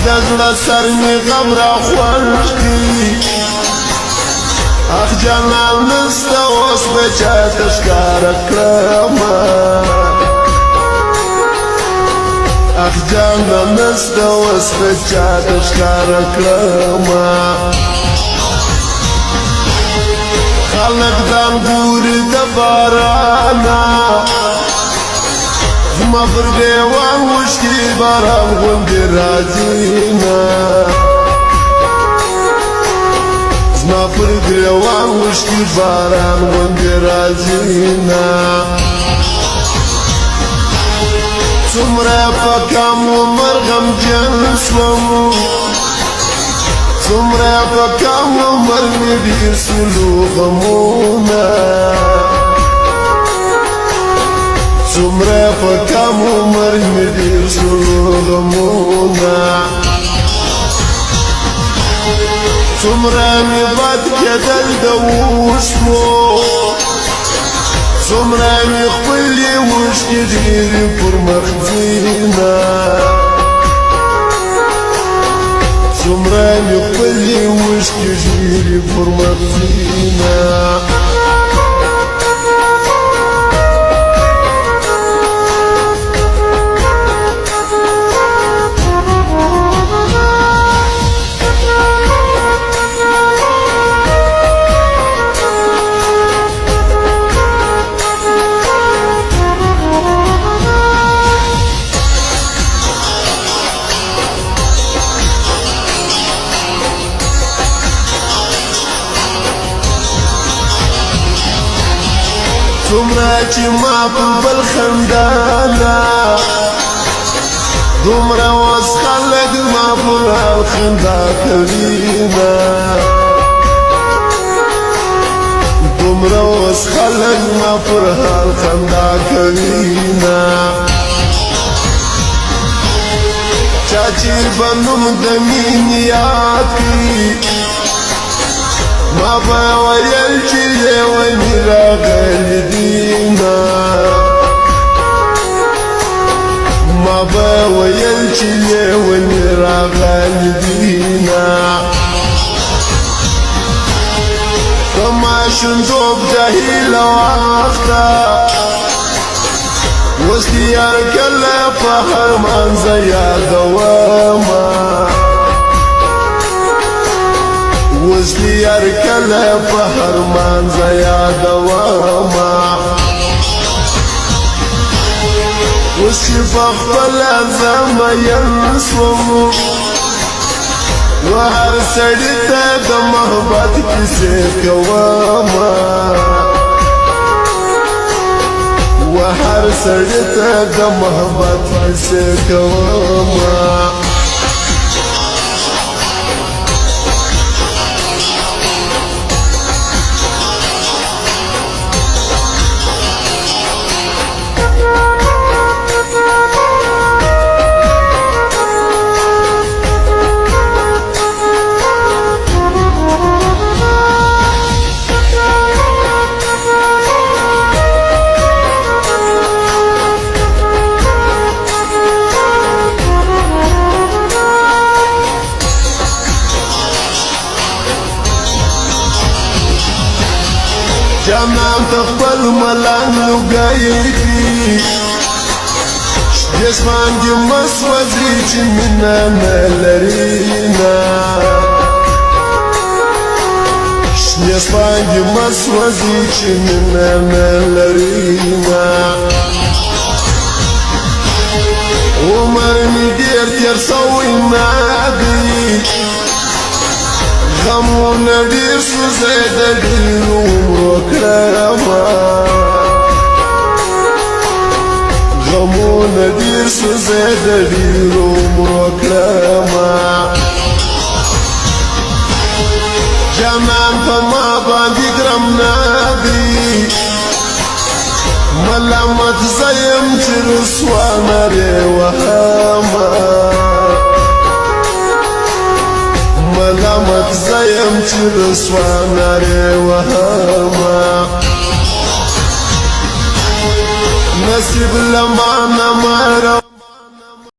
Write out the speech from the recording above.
دزړه سر می غم را خوړ کی اخ جانان نسته اوس به چاته ښکاره کړم اخ جانان نسته اوس به چاته ښکاره کړم خلق دان ګوري د بارانا زما پر دیوان وشکي باران غوندې راځي نه زما پر دیوان وشکي باران غوندې راځي نه څومره په کم عمر غمجن شوم څومره په کم عمر مې ډېر سولو غمونه څومره په کم عمر مې ډېر سولو غمونه څومره مې بد کېدل د اوښکو څومره مې خپلې اوښکې ډېرې پر مخ ځینه څومره مې خپلې اوښکې ډېرې پر مخ ځینه څومره چې ما په بل خنداله دومره اوس خلک ما پر حال خندا کوینه دومره اوس خلک ما پر حال خندا کوینه چا چې به نوم د مینې یاد کړي ما به ویل چې لیوني راغلي دینه ما به ویل چې لیوني راغلي دینه په ماشومتوب جاهل وخته اوس دې یار کله په هر منځه یادومه اوس دې یار کله په هر منځه یادومه اوس چې په خپله زه مین شوم و هر سړي ته د محبت کیسې کومه و هر سړي ته د محبت کیسې کومه جانان تخبل ملان لگئی دی جسمان دی مسوزی چی منا نلرینا جسمان دی مسوزی چی منا نلرینا عمر می دیر تیر سوی نادی غمونه ډېر شو زه د ډېر عمرو کړمه غمونه ډېر شو زه د ډېر عمرو کړمه جانان په ما باندې ګرم نه دی ملامت زه یم چې رسوا نرې وهمه ملامت زیم چې رسوا نرې وهمه نصیب لمانه مړه